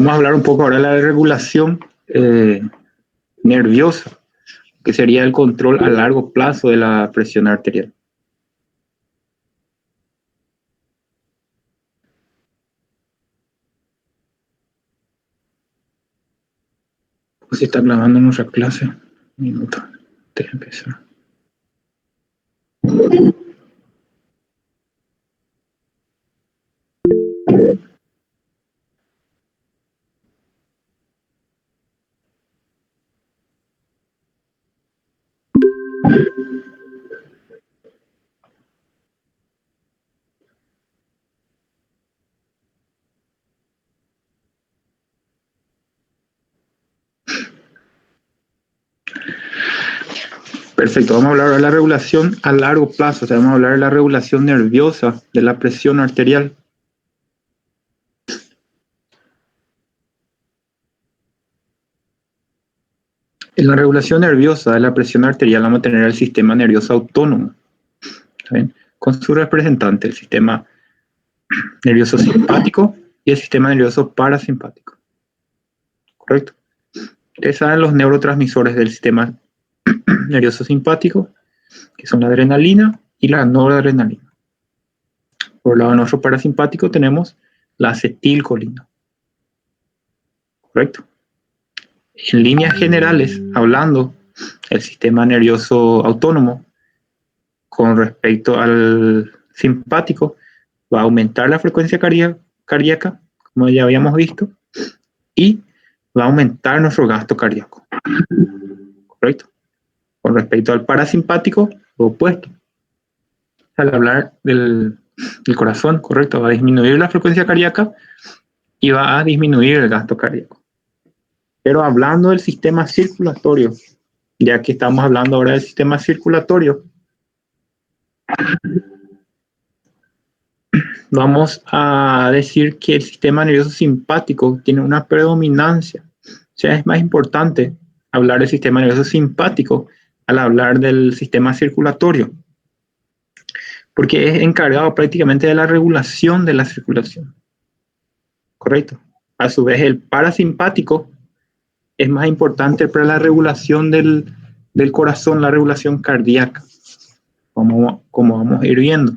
Vamos a hablar un poco ahora de la regulación nerviosa, que sería el control a largo plazo de la presión arterial. Pues se está grabando nuestra clase. Un minuto, antes de empezar. Perfecto, vamos a hablar de la regulación a largo plazo, o sea, vamos a hablar de la regulación nerviosa de la presión arterial. En la regulación nerviosa de la presión arterial vamos a tener el sistema nervioso autónomo, ¿saben? Con su representante, el sistema nervioso simpático y el sistema nervioso parasimpático. ¿Correcto? Ustedes saben los neurotransmisores del sistema nervioso simpático, que son la adrenalina y la noradrenalina. Por el lado nuestro parasimpático tenemos la acetilcolina. ¿Correcto? En líneas generales, hablando, el sistema nervioso autónomo con respecto al simpático va a aumentar la frecuencia cardíaca, como ya habíamos visto, y va a aumentar nuestro gasto cardíaco. ¿Correcto? Con respecto al parasimpático, lo opuesto. Al hablar del corazón, correcto, va a disminuir la frecuencia cardíaca y va a disminuir el gasto cardíaco. Pero hablando del sistema circulatorio, ya que estamos hablando ahora del sistema circulatorio, vamos a decir que el sistema nervioso simpático tiene una predominancia. O sea, es más importante hablar del sistema nervioso simpático al hablar del sistema circulatorio, porque es encargado prácticamente de la regulación de la circulación. Correcto. A su vez, el parasimpático es más importante para la regulación del corazón, la regulación cardíaca, como vamos a ir viendo.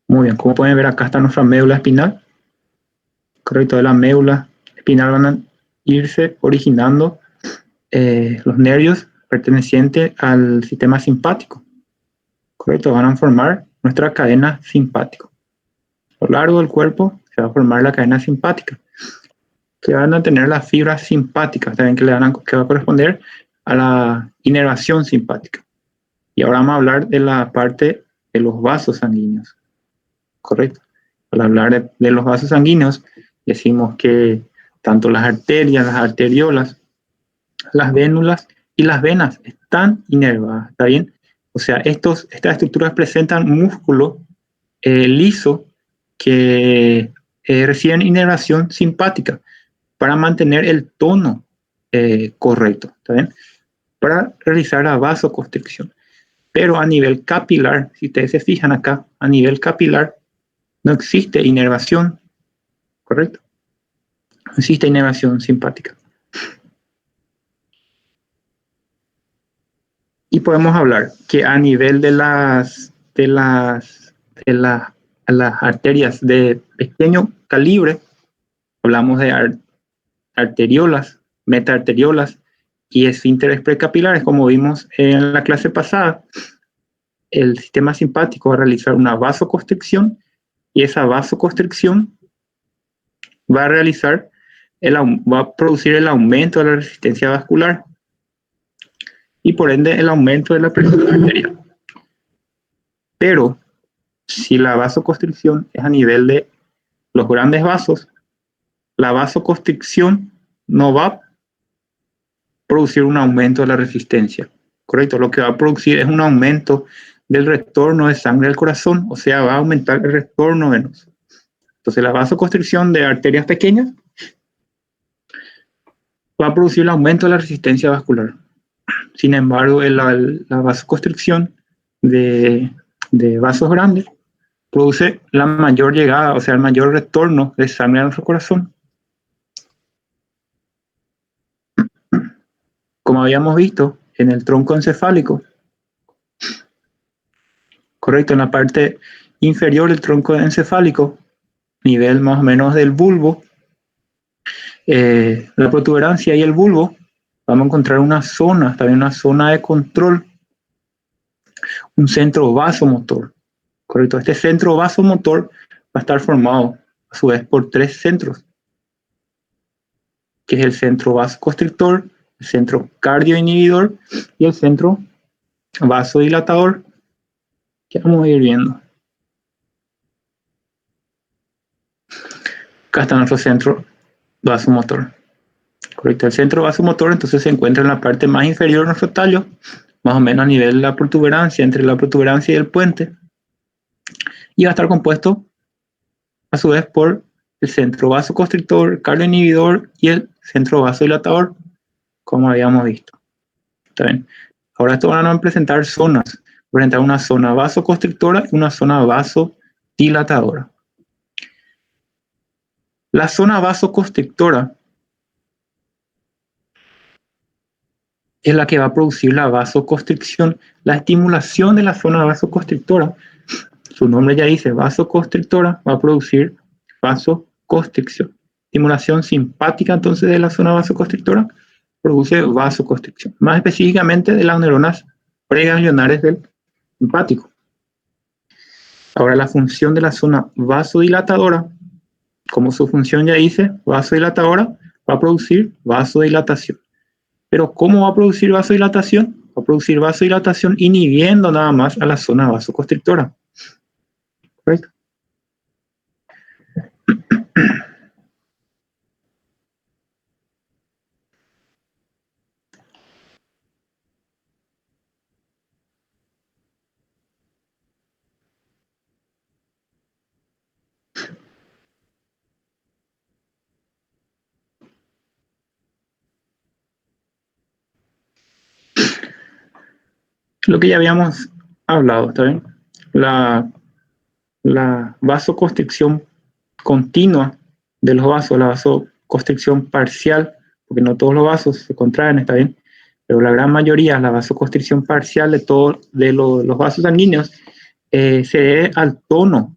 Muy bien, como pueden ver, acá está nuestra médula espinal. Correcto, de la médula espinal van a irse originando los nervios pertenecientes al sistema simpático. Correcto, van a formar nuestra cadena simpática. A lo largo del cuerpo se va a formar la cadena simpática, que van a tener las fibras simpáticas, también que va a corresponder a la inervación simpática. Y ahora vamos a hablar de la parte de los vasos sanguíneos. Correcto. Al hablar de los vasos sanguíneos, decimos que tanto las arterias, las arteriolas, las vénulas y las venas están inervadas, ¿está bien? O sea, estas estructuras presentan músculo liso que reciben inervación simpática para mantener el tono correcto, ¿está bien? Para realizar la vasoconstricción. Pero a nivel capilar, si ustedes se fijan acá, a nivel capilar no existe inervación, ¿correcto? No existe inervación simpática. Y podemos hablar que a nivel de las arterias de pequeño calibre, hablamos de arteriolas, metaarteriolas y esfínteres precapilares, como vimos en la clase pasada. El sistema simpático va a realizar una vasoconstricción y esa vasoconstricción va a producir el aumento de la resistencia vascular y por ende el aumento de la presión arterial. Pero si la vasoconstricción es a nivel de los grandes vasos, la vasoconstricción no va a producir un aumento de la resistencia, ¿correcto? Lo que va a producir es un aumento del retorno de sangre al corazón, o sea, va a aumentar el retorno venoso. Entonces, la vasoconstricción de arterias pequeñas va a producir el aumento de la resistencia vascular. Sin embargo, la vasoconstricción de vasos grandes produce la mayor llegada, o sea, el mayor retorno de sangre a nuestro corazón. Como habíamos visto en el tronco encefálico, correcto, en la parte inferior del tronco encefálico, nivel más o menos del bulbo, la protuberancia y el bulbo, vamos a encontrar una zona, también una zona de control, un centro vasomotor. Correcto, este centro vasomotor va a estar formado a su vez por tres centros, que es el centro vasoconstrictor, el centro cardioinhibidor y el centro vasodilatador, que vamos a ir viendo. Acá está nuestro centro vasomotor. Correcto, el centro vasomotor entonces se encuentra en la parte más inferior de nuestro tallo, más o menos a nivel de la protuberancia, entre la protuberancia y el puente, y va a estar compuesto a su vez por el centro vasoconstrictor, cardioinhibidor y el centro vasodilatador, como habíamos visto. ¿Está bien? Ahora esto van a presentar zonas, presentar una zona vasoconstrictora y una zona vasodilatadora. La zona vasoconstrictora es la que va a producir la vasoconstricción, la estimulación de la zona vasoconstrictora. Su nombre ya dice, vasoconstrictora, va a producir vasoconstricción. Estimulación simpática entonces de la zona vasoconstrictora produce vasoconstricción, más específicamente de las neuronas preganglionares del simpático. Ahora la función de la zona vasodilatadora, como su función ya dice, vasodilatadora, va a producir vasodilatación. Pero ¿cómo va a producir vasodilatación? Va a producir vasodilatación inhibiendo nada más a la zona vasoconstrictora. ¿Correcto? Lo que ya habíamos hablado, ¿está bien? La vasoconstricción continua de los vasos, la vasoconstricción parcial, porque no todos los vasos se contraen, ¿está bien? Pero la gran mayoría, la vasoconstricción parcial de los vasos sanguíneos, se debe al tono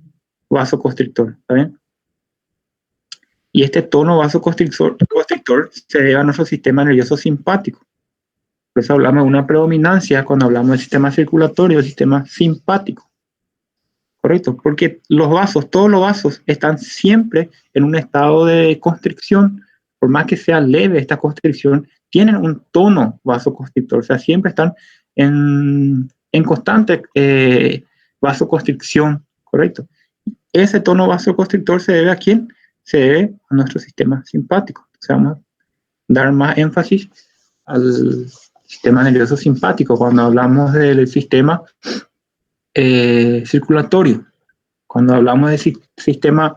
vasoconstrictor, ¿está bien? Y este tono vasoconstrictor se debe a nuestro sistema nervioso simpático. Por eso hablamos de una predominancia cuando hablamos del sistema circulatorio, del sistema simpático. Correcto, porque los vasos, todos los vasos están siempre en un estado de constricción, por más que sea leve esta constricción, tienen un tono vasoconstrictor, o sea, siempre están en constante vasoconstricción, correcto. Ese tono vasoconstrictor se debe a quién? Se debe a nuestro sistema simpático. O sea, vamos a dar más énfasis al sistema nervioso simpático cuando hablamos del sistema circulatorio. Cuando hablamos de sistema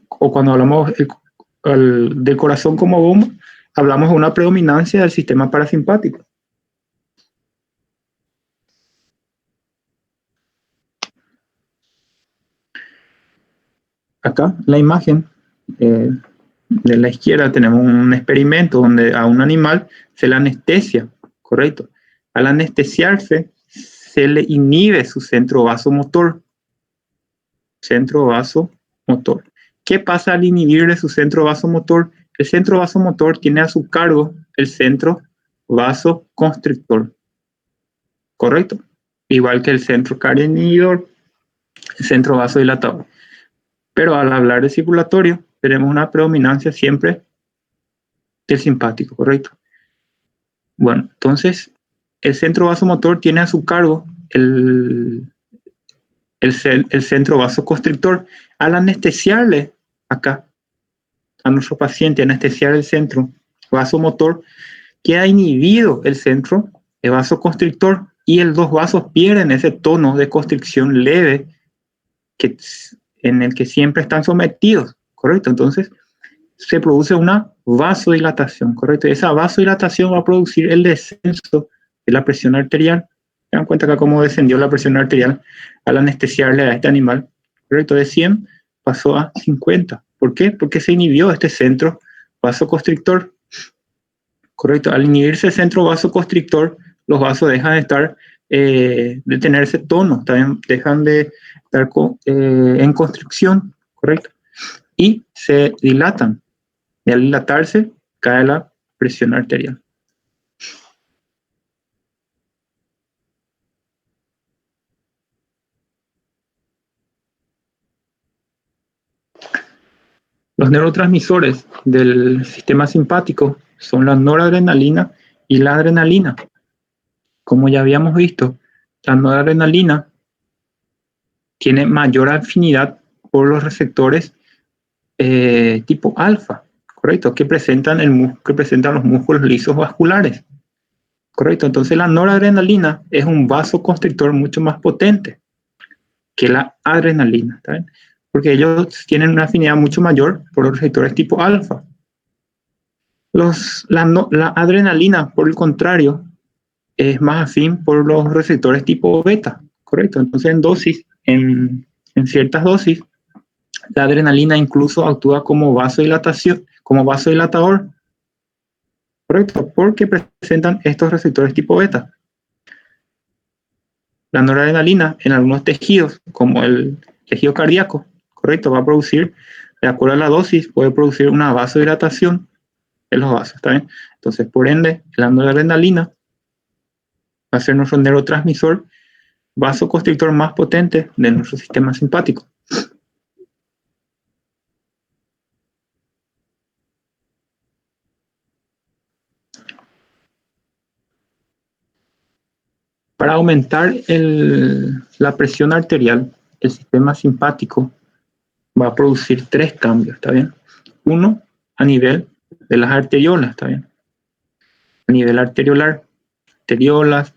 o cuando hablamos del corazón como bomba, hablamos de una predominancia del sistema parasimpático. Acá la imagen de la izquierda tenemos un experimento donde a un animal se le anestesia, correcto. Al anestesiarse se le inhibe su centro vasomotor. Centro vasomotor. ¿Qué pasa al inhibirle su centro vasomotor? El centro vasomotor tiene a su cargo el centro vasoconstrictor, ¿correcto? Igual que el centro cardioinhibidor, el centro vasodilatador. Pero al hablar de circulatorio, tenemos una predominancia siempre del simpático, ¿correcto? Bueno, entonces, el centro vasomotor tiene a su cargo el centro vasoconstrictor. Al anestesiarle acá a nuestro paciente, anestesiar el centro vasomotor, queda inhibido el centro vasoconstrictor y los vasos pierden ese tono de constricción leve en el que siempre están sometidos, ¿correcto? Entonces, se produce una vasodilatación, ¿correcto? Y esa vasodilatación va a producir el descenso de la presión arterial. Se dan cuenta acá cómo descendió la presión arterial al anestesiarle a este animal, ¿correcto? De 100 pasó a 50. ¿Por qué? Porque se inhibió este centro vasoconstrictor, ¿correcto? Al inhibirse el centro vasoconstrictor, los vasos dejan de estar, de tener ese tono, también dejan de estar en constricción, ¿correcto? Y se dilatan. Y al dilatarse, cae la presión arterial. Los neurotransmisores del sistema simpático son la noradrenalina y la adrenalina. Como ya habíamos visto, la noradrenalina tiene mayor afinidad por los receptores tipo alfa, ¿correcto? Que presentan los músculos lisos vasculares, ¿correcto? Entonces la noradrenalina es un vasoconstrictor mucho más potente que la adrenalina, ¿está bien? Porque ellos tienen una afinidad mucho mayor por los receptores tipo alfa. La adrenalina, por el contrario, es más afín por los receptores tipo beta, ¿correcto? Entonces en ciertas dosis, la adrenalina incluso actúa como vasodilatador, ¿correcto? Porque presentan estos receptores tipo beta. La noradrenalina en algunos tejidos, como el tejido cardíaco, ¿correcto? Va a producir, de acuerdo a la dosis, puede producir una vasodilatación de los vasos, ¿está bien? Entonces, por ende, la noradrenalina va a ser nuestro neurotransmisor vasoconstrictor más potente de nuestro sistema simpático. Para aumentar la presión arterial, el sistema simpático va a producir tres cambios, ¿está bien? Uno, a nivel de las arteriolas, ¿está bien? A nivel arteriolar, arteriolas,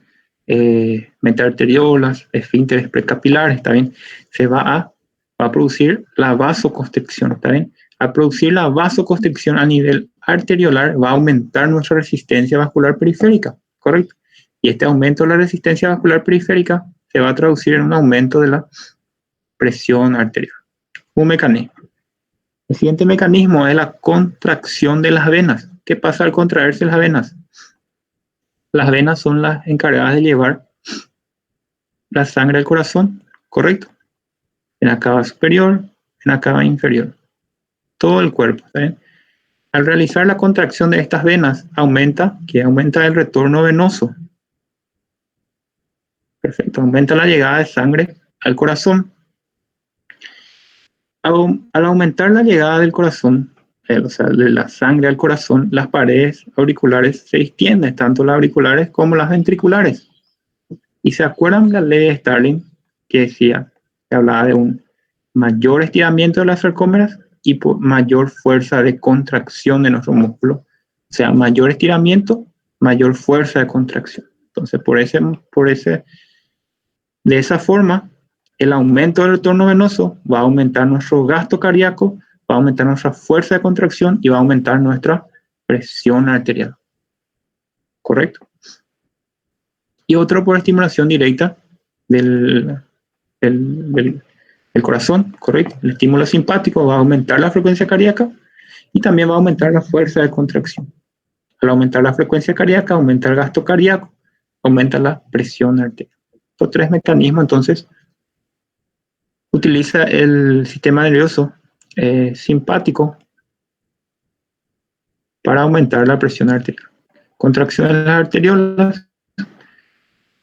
metaarteriolas, esfínteres precapilares, ¿está bien? Va a producir la vasoconstricción, ¿está bien? Al producir la vasoconstricción a nivel arteriolar va a aumentar nuestra resistencia vascular periférica, ¿correcto? Y este aumento de la resistencia vascular periférica se va a traducir en un aumento de la presión arterial. Un mecanismo. El siguiente mecanismo es la contracción de las venas. ¿Qué pasa al contraerse las venas? Las venas son las encargadas de llevar la sangre al corazón, ¿correcto? En la cava superior, en la cava inferior. Todo el cuerpo, ¿saben? Al realizar la contracción de estas venas, aumenta el retorno venoso. Perfecto, aumenta la llegada de sangre al corazón. Al aumentar la llegada del corazón, o sea, de la sangre al corazón, las paredes auriculares se extienden, tanto las auriculares como las ventriculares. Y se acuerdan de la ley de Starling que decía, que hablaba de un mayor estiramiento de las sarcómeras y por mayor fuerza de contracción de nuestro músculo. O sea, mayor estiramiento, mayor fuerza de contracción. Entonces, de esa forma, el aumento del retorno venoso va a aumentar nuestro gasto cardíaco, va a aumentar nuestra fuerza de contracción y va a aumentar nuestra presión arterial. ¿Correcto? Y otro por estimulación directa del corazón, ¿correcto? El estímulo simpático va a aumentar la frecuencia cardíaca y también va a aumentar la fuerza de contracción. Al aumentar la frecuencia cardíaca, aumenta el gasto cardíaco, aumenta la presión arterial. Estos tres mecanismos, entonces, utiliza el sistema nervioso simpático para aumentar la presión arterial. Contracción de las arteriolas,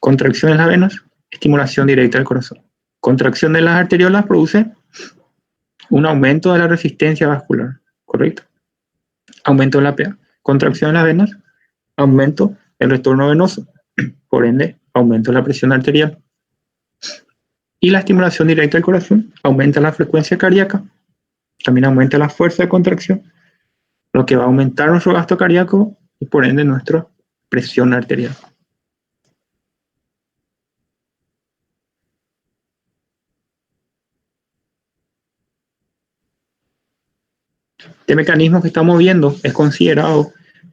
contracción de las venas, estimulación directa del corazón. Contracción de las arteriolas produce un aumento de la resistencia vascular, ¿correcto? Aumento de la PA. Contracción de las venas, aumento del retorno venoso, por ende, aumento de la presión arterial. Y la estimulación directa del corazón aumenta la frecuencia cardíaca, también aumenta la fuerza de contracción, lo que va a aumentar nuestro gasto cardíaco y por ende nuestra presión arterial. Este mecanismo que estamos viendo es considerado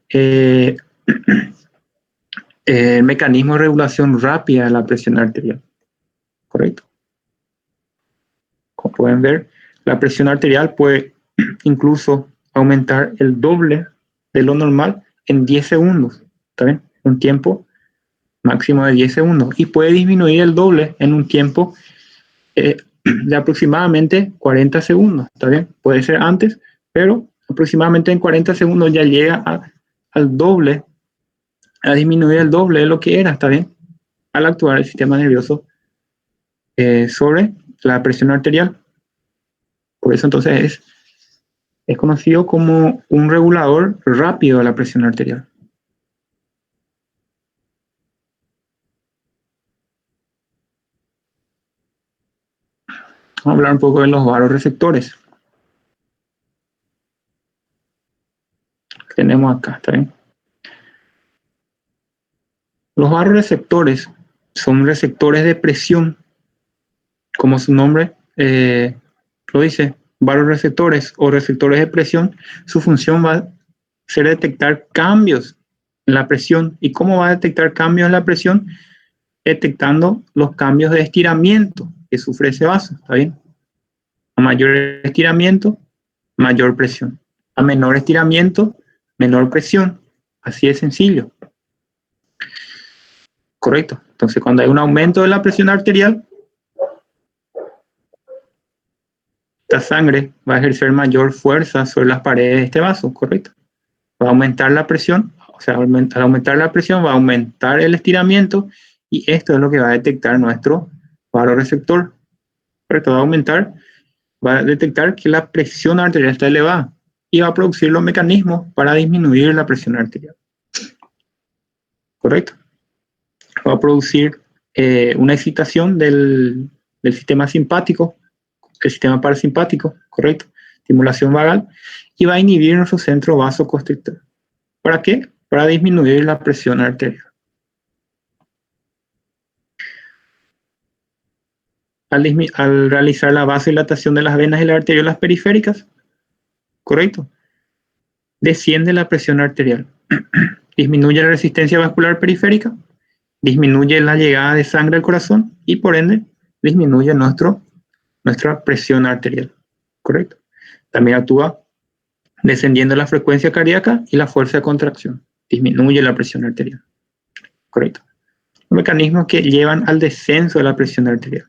el mecanismo de regulación rápida de la presión arterial, ¿correcto? Como pueden ver, la presión arterial puede incluso aumentar el doble de lo normal en 10 segundos, ¿está bien? Un tiempo máximo de 10 segundos, y puede disminuir el doble en un tiempo de aproximadamente 40 segundos, ¿está bien? Puede ser antes, pero aproximadamente en 40 segundos ya llega al doble, a disminuir el doble de lo que era, ¿está bien? Al actuar el sistema nervioso sobre la presión arterial. Por eso entonces es conocido como un regulador rápido de la presión arterial. Vamos a hablar un poco de los vasoreceptores. Tenemos acá, ¿está bien? Los vasoreceptores son receptores de presión, como su nombre lo dice, vasoreceptores o receptores de presión. Su función va a ser detectar cambios en la presión. ¿Y cómo va a detectar cambios en la presión? Detectando los cambios de estiramiento que sufre ese vaso, ¿está bien? A mayor estiramiento, mayor presión. A menor estiramiento, menor presión. Así de sencillo. Correcto. Entonces, cuando hay un aumento de la presión arterial, esta sangre va a ejercer mayor fuerza sobre las paredes de este vaso, correcto. Va a aumentar la presión, o sea, al aumentar la presión va a aumentar el estiramiento, y esto es lo que va a detectar nuestro vasoreceptor. Correcto, va a detectar que la presión arterial está elevada y va a producir los mecanismos para disminuir la presión arterial. Correcto. Va a producir una excitación del sistema simpático, el sistema parasimpático, correcto, estimulación vagal, y va a inhibir nuestro centro vasoconstrictor. ¿Para qué? Para disminuir la presión arterial. Al realizar la vasodilatación de las venas y las arteriolas periféricas, correcto, desciende la presión arterial, disminuye la resistencia vascular periférica, disminuye la llegada de sangre al corazón y por ende disminuye nuestra presión arterial, correcto. También actúa descendiendo la frecuencia cardíaca y la fuerza de contracción, disminuye la presión arterial, correcto. Mecanismos que llevan al descenso de la presión arterial.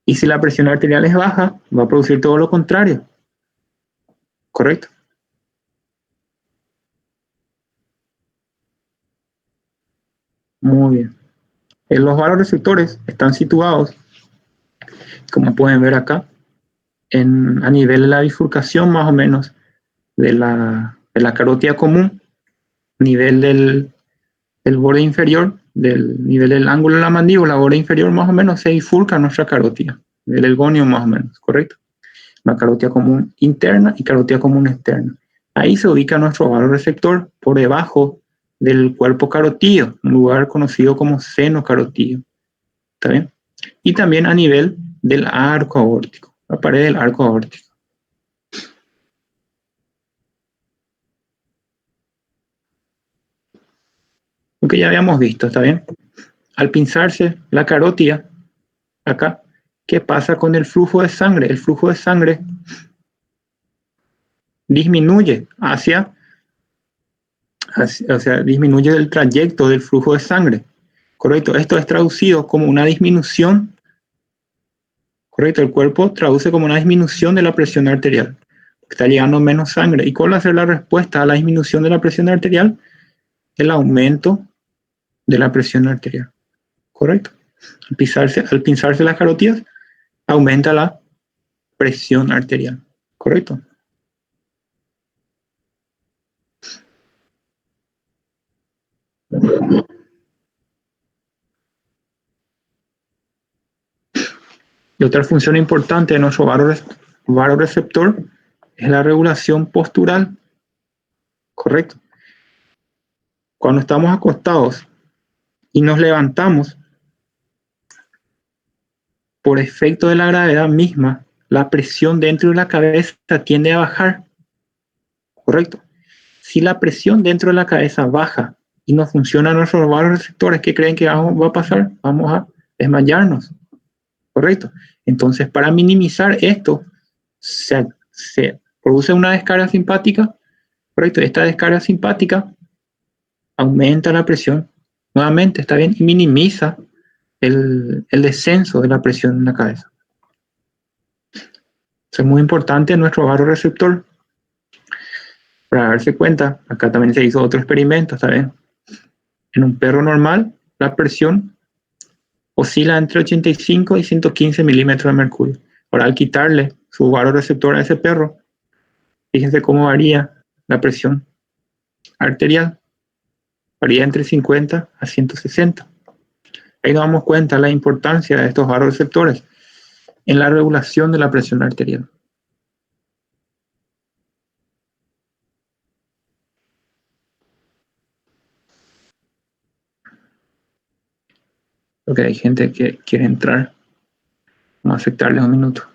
Y si la presión arterial es baja, va a producir todo lo contrario, correcto. Muy bien. Los vasoreceptores están situados, como pueden ver acá, a nivel de la bifurcación más o menos de la carótida común, nivel del borde inferior, del nivel del ángulo de la mandíbula, borde inferior más o menos se bifurca nuestra carótida, del gonio más o menos, ¿correcto? Una carótida común interna y carótida común externa. Ahí se ubica nuestro vasoreceptor por debajo del cuerpo carotídeo, un lugar conocido como seno carotídeo. ¿Está bien? Y también a nivel del arco aórtico, la pared del arco aórtico. Lo que ya habíamos visto, ¿está bien? Al pinzarse la carótida, acá, ¿qué pasa con el flujo de sangre? El flujo de sangre disminuye o sea, disminuye el trayecto del flujo de sangre. Correcto, esto es traducido como una disminución. Correcto, el cuerpo traduce como una disminución de la presión arterial. Está llegando menos sangre. ¿Y cuál va a ser la respuesta a la disminución de la presión arterial? El aumento de la presión arterial. Correcto. Al pinzarse las carótidas, aumenta la presión arterial. Correcto. Y otra función importante de nuestro vasoreceptor es la regulación postural. Correcto. Cuando estamos acostados y nos levantamos, por efecto de la gravedad misma, la presión dentro de la cabeza tiende a bajar, ¿correcto? Si la presión dentro de la cabeza baja y no funcionan nuestros vasoreceptores, ¿qué creen que va a pasar? Vamos a desmayarnos, ¿correcto? Entonces, para minimizar esto, se produce una descarga simpática, ¿correcto? Esta descarga simpática aumenta la presión, nuevamente, está bien, y minimiza el descenso de la presión en la cabeza. Eso es muy importante en nuestro vasoreceptor. Para darse cuenta, acá también se hizo otro experimento, ¿saben? En un perro normal, la presión oscila entre 85 y 115 milímetros de mercurio. Ahora, al quitarle su vasoreceptor a ese perro, fíjense cómo varía la presión arterial. Varía entre 50 a 160. Ahí nos damos cuenta de la importancia de estos vasoreceptores en la regulación de la presión arterial. Porque hay gente que quiere entrar. Vamos a aceptarles un minuto.